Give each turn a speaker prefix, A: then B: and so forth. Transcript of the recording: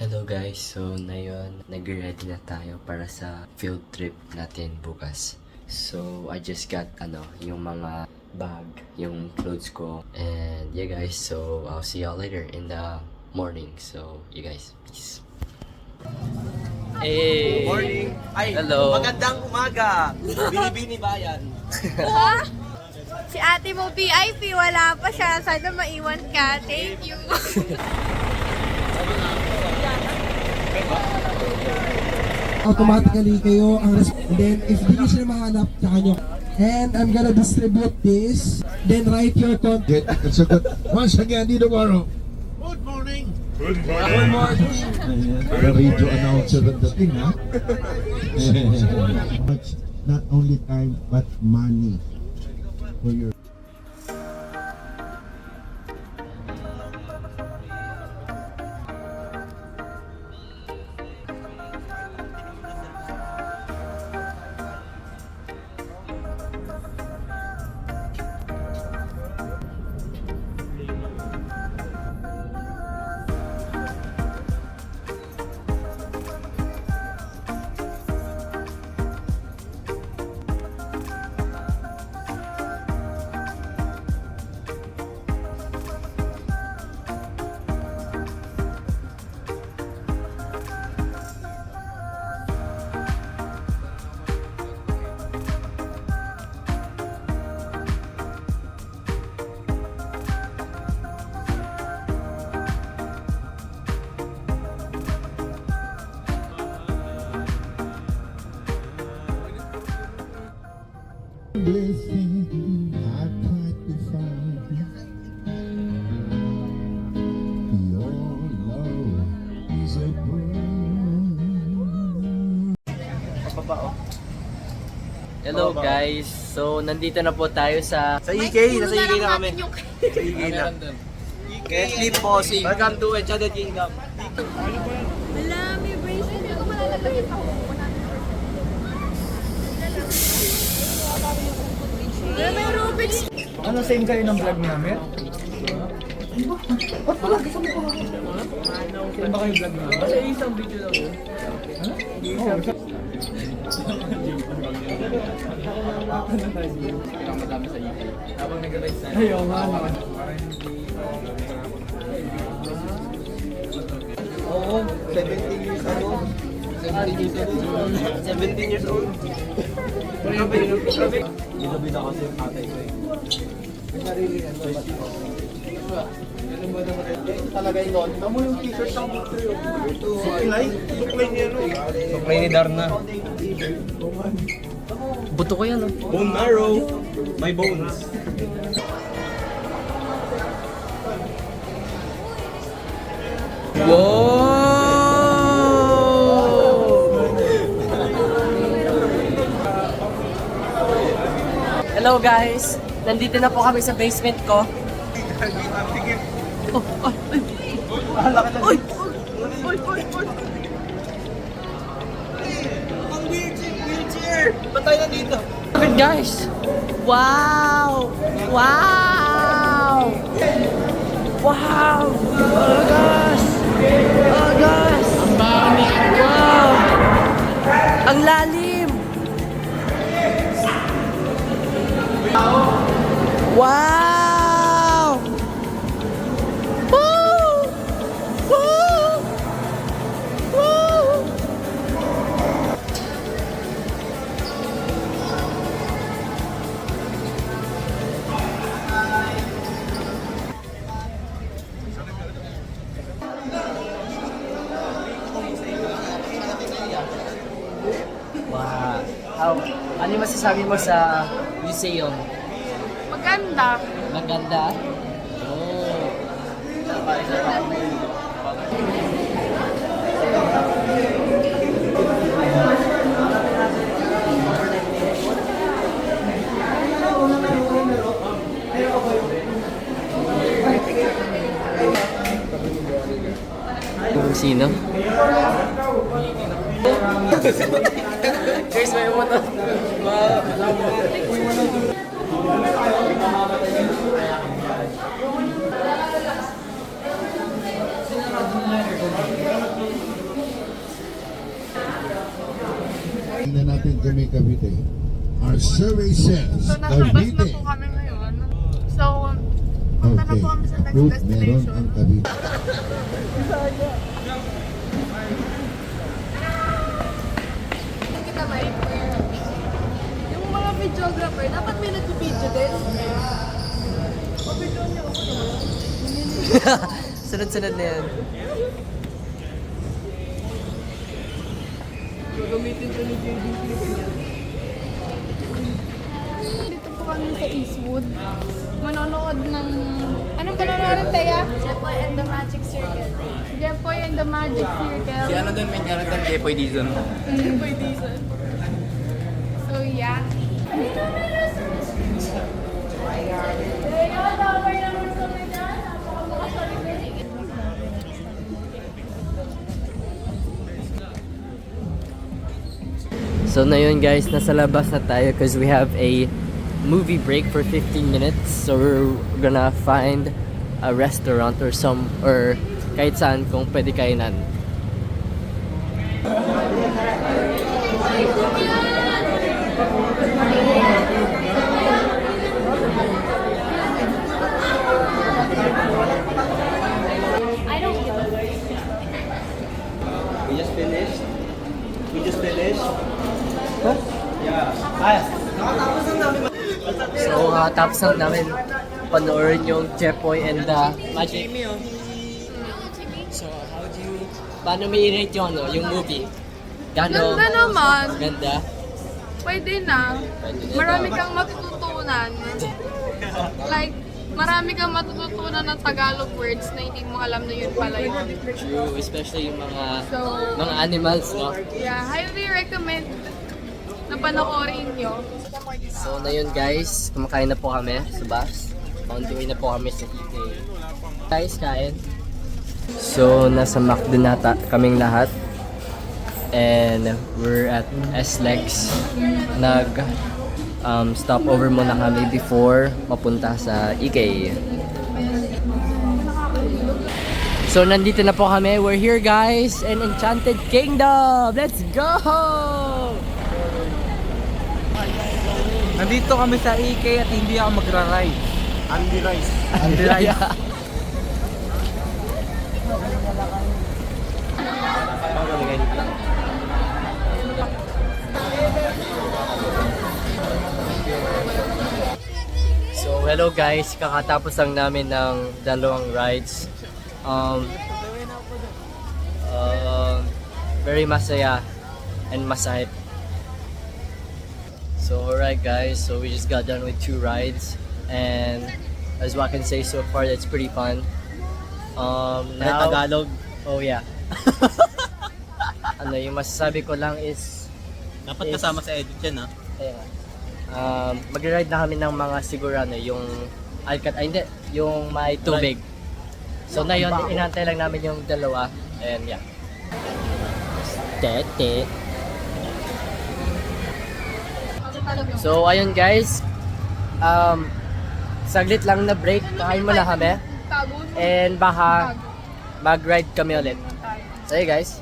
A: Hello guys, so ngayon nag-ready na tayo para sa field trip natin bukas. So I just got yung mga bag, yung clothes ko. And yeah guys, so I'll see y'all later in the morning. So you guys, peace. Hey!
B: Morning! Ay,
A: hello!
B: magandang umaga! Binibini bayan!
C: Si ate mo VIP, wala pa siya. Sana maiwan ka. Thank you.
D: Automatically kayo ang then if di nyo sila mahanap, tsaka nyo. And I'm gonna distribute this. Then write your content.
E: It's a good. Once again, Dino Baro.
B: Good morning!
E: Good morning. The radio announcer at the thing, ha? But not only time, but money for your. Blessing I tried to find your love is a
A: Hello guys, so nandito na po tayo sa
B: Sa EK, nasa EK na kami. Sa EK na. Kaya Sleep Bossing. Welcome to Enchanted Kingdom.
C: Wala, may bracelet. Hindi ko malalagyan ako. Wala, may Rubik's.
D: Ano, same kayo ng vlog namin? Same ba kayo vlog namin?
A: Kasi isang video lang yun. Madami sa EP. Habang nag-ride sa
D: Ayaw nga naman.
B: Oo, 17 years ago. 17 years old. Bida-bida kasi yung tatay ko eh. Ito talaga yung noon. Tamo yung t-shirt ng Victor yun. Suklay? Suklay niya no? Suklay ni Darna.
A: buto ko yan.
B: Bone marrow. My bones.
A: Hello guys, nandito na po kami sa basement ko.
B: Ang wheelchair! Ba't tayo nandito?
A: Good guys! Wow! Wow! Wow! Agas! Agas! Wow! Ang lalim! Wow! Woo! Woo! Woo! Wow! Ano yung masasabi mo sa museum?
C: Maganda.
A: Maganda? Oh. Sino? Guys, may motor.
E: natin kami Cavite. Our survey says
C: So, nasa bus na
E: Cavite.
C: po kami ngayon. So, punta na
E: Okay,
C: po kami sa next
E: approved, meron
C: destination.
E: ang Cavite.
C: Kita ba yung mga videographer, dapat may nag-video din. Pabidyo niyo ako naman.
A: Sunod-sunod na yan.
C: Gagamitin ko ni JD. Dito po kami sa Eastwood. Manonood ng... Anong panonood, Teya? Jepoy and the Magic Circle. Jepoy and the Magic Circle.
B: Si ano doon, may character Jepoy Dizon.
C: Jepoy Dizon. So, yeah.
A: So na yun guys, nasa labas na tayo because we have a movie break for 15 minutes. So we're gonna find a restaurant or kahit saan kung pwede kainan.
C: I don't give a
B: We just finished.
A: So tapos lang namin panoorin yung Jepoy and the Magic. So how do you... Paano may i-rate yung yung movie? Gano?
C: Ganda naman.
A: Ganda?
C: Pwede na. Marami kang matututunan. Like, marami kang matututunan ng Tagalog words na hindi mo alam na yun pala yun.
A: True, especially yung
C: So,
A: mga animals, no?
C: yeah, highly recommend na panoorin nyo.
A: So na yun guys, kumakain na po kami sa bus. On the way na po kami sa EK. Guys, kain. So nasa McDo na kaming lahat. And we're at SLEX. Stopover muna kami before mapunta sa EK. So nandito na po kami. We're here guys in Enchanted Kingdom. Let's go!
B: Nandito kami sa EK at hindi ako magra-ride. Andy Rice.
A: Andy Rice. So hello guys, kakatapos lang namin ng dalawang rides. Very masaya and masahit. So alright guys, so we just got done with 2 rides and as what I can say so far, it's pretty fun. Now,
B: Tagalog.
A: oh yeah. Ano, yung masasabi ko lang is
B: Dapat kasama sa edit yan, ha?
A: ayan, mag-ride na kami ng mga sigurano, yung hindi, yung may tubig. So na yun, inantay lang namin yung dalawa and yeah. Tete. So ayun guys, saglit lang na break, kain muna kami and baka mag-ride kami ulit. So hey guys.